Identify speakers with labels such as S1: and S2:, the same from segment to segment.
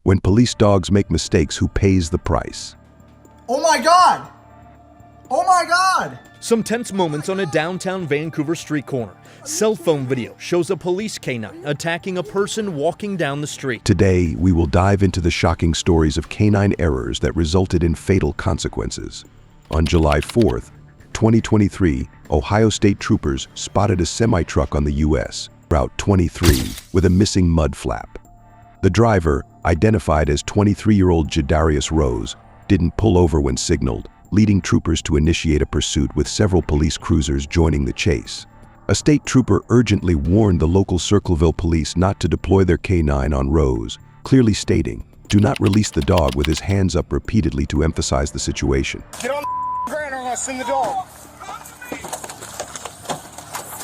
S1: When police dogs make mistakes, who pays the price?
S2: Oh my God! Oh my God!
S3: Some tense moments on a downtown Vancouver street corner. Cell phone video shows a police canine attacking a person walking down the street.
S1: Today, we will dive into the shocking stories of canine errors that resulted in fatal consequences. On July 4th, 2023, Ohio State troopers spotted a semi-truck on the U.S. Route 23 with a missing mud flap. The driver, identified as 23-year-old Jadarius Rose, didn't pull over when signaled, leading troopers to initiate a pursuit with several police cruisers joining the chase. A state trooper urgently warned the local Circleville police not to deploy their canine on Rose, clearly stating, "Do not release the dog," with his hands up repeatedly to emphasize the situation.
S4: Get on the ground or I'm gonna send the dog.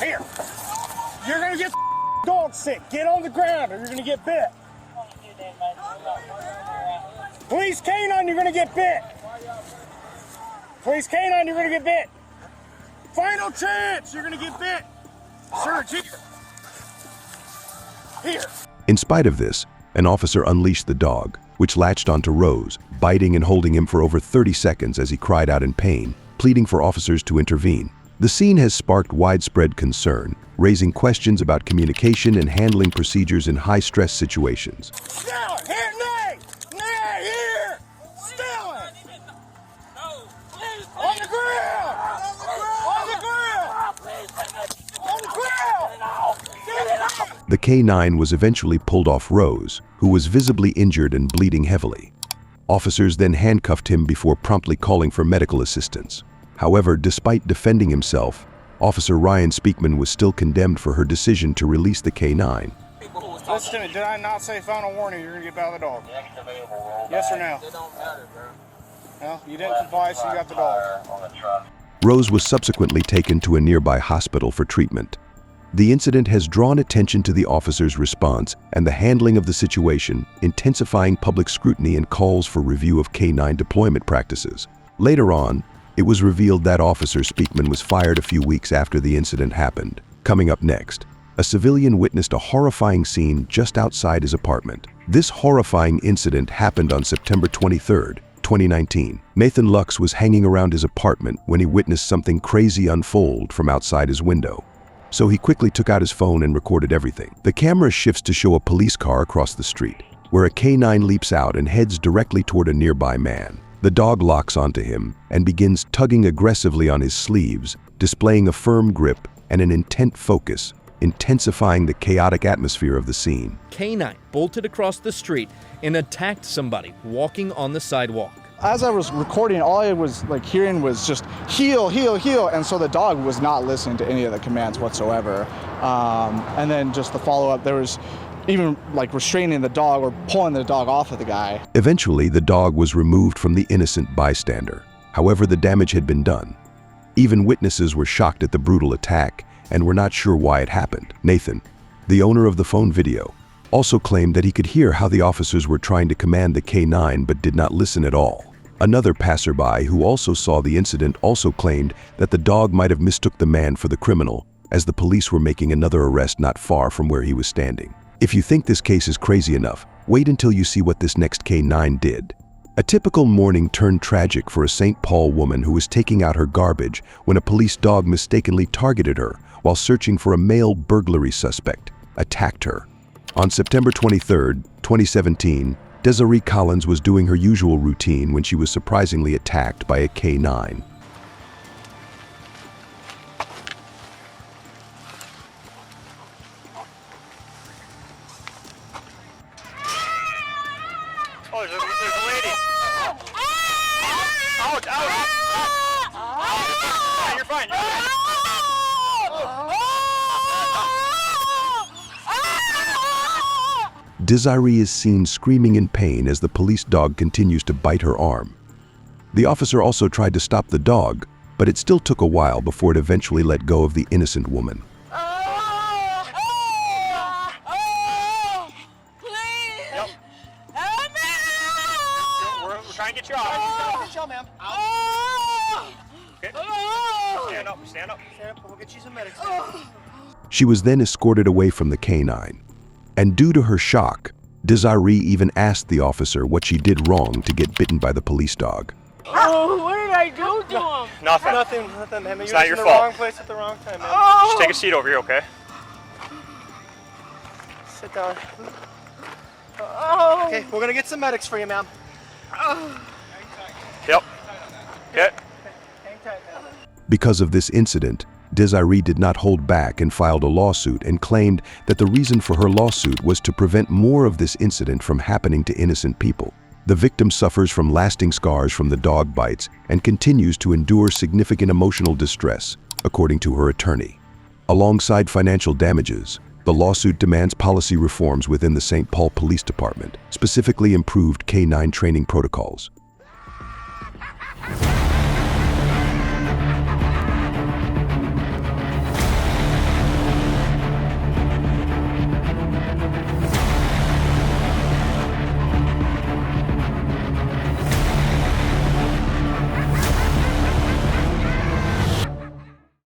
S4: Here. You're gonna get dog sick. Get on the ground or you're gonna get bit. Police canine, you're gonna get bit. Police canine, you're gonna get bit. Final chance, you're gonna get bit. Sir, here.
S1: In spite of this, an officer unleashed the dog, which latched onto Rose, biting and holding him for over 30 seconds as he cried out in pain, pleading for officers to intervene. The scene has sparked widespread concern, raising questions about communication and handling procedures in high-stress situations.
S4: Still it, here, nay! Nay, here! Still it! On the ground! On the ground! On the ground! Get it up!
S1: The K9 was eventually pulled off Rose, who was visibly injured and bleeding heavily. Officers then handcuffed him before promptly calling for medical assistance. However, despite defending himself, Officer Ryan Speakman was still condemned for her decision to release the K9.
S4: Listen to me, did I not say final warning you're gonna get out of the dog? Yes or no?
S5: It don't matter, bro.
S4: No, you didn't comply, so you got the dog.
S1: Rose was subsequently taken to a nearby hospital for treatment. The incident has drawn attention to the officer's response and the handling of the situation, intensifying public scrutiny and calls for review of K9 deployment practices. Later on, it was revealed that Officer Speakman was fired a few weeks after the incident happened. Coming up next, a civilian witnessed a horrifying scene just outside his apartment. This horrifying incident happened on September 23, 2019. Nathan Lux was hanging around his apartment when he witnessed something crazy unfold from outside his window. So he quickly took out his phone and recorded everything. The camera shifts to show a police car across the street, where a K9 leaps out and heads directly toward a nearby man. The dog locks onto him and begins tugging aggressively on his sleeves, displaying a firm grip and an intent focus, intensifying the chaotic atmosphere of the scene.
S3: K9 bolted across the street and attacked somebody walking on the sidewalk.
S6: As I was recording, all I was hearing was just heel, heel, heel, and so the dog was not listening to any of the commands whatsoever. And then just the follow-up, there was even restraining the dog or pulling the dog off of the guy.
S1: Eventually, the dog was removed from the innocent bystander. However, the damage had been done. Even witnesses were shocked at the brutal attack and were not sure why it happened. Nathan, the owner of the phone video, also claimed that he could hear how the officers were trying to command the K9 but did not listen at all. Another passerby who also saw the incident also claimed that the dog might have mistook the man for the criminal, as the police were making another arrest not far from where he was standing. If you think this case is crazy enough, wait until you see what this next K9 did. A typical morning turned tragic for a St. Paul woman who was taking out her garbage when a police dog mistakenly targeted her while searching for a male burglary suspect, attacked her. On September 23, 2017, Desiree Collins was doing her usual routine when she was surprisingly attacked by a K9.
S4: Oh, there's a lady. Out, out. Yeah, you're fine.
S1: Desiree is seen screaming in pain as the police dog continues to bite her arm. The officer also tried to stop the dog, but it still took a while before it eventually let go of the innocent woman.
S4: We're trying to get you out. Get you out, ma'am. Okay. Stand up, stand up. Stand up, we'll get you some medicine.
S1: She was then escorted away from the K9. And due to her shock, Desiree even asked the officer what she did wrong to get bitten by the police dog.
S5: Oh, what did I do to him?
S7: Nothing, man.
S4: It's
S7: You're
S4: not
S7: just
S4: your
S7: in the
S4: fault.
S7: wrong place at the wrong time, man.
S4: Just take a seat over here, okay?
S7: Sit down.
S5: Oh.
S7: Okay, we're gonna get some medics for you, ma'am.
S4: Yep. Okay.
S1: Because of this incident, Desiree did not hold back and filed a lawsuit and claimed that the reason for her lawsuit was to prevent more of this incident from happening to innocent people. The victim suffers from lasting scars from the dog bites and continues to endure significant emotional distress, according to her attorney. Alongside financial damages, the lawsuit demands policy reforms within the St. Paul Police Department, specifically improved K-9 training protocols.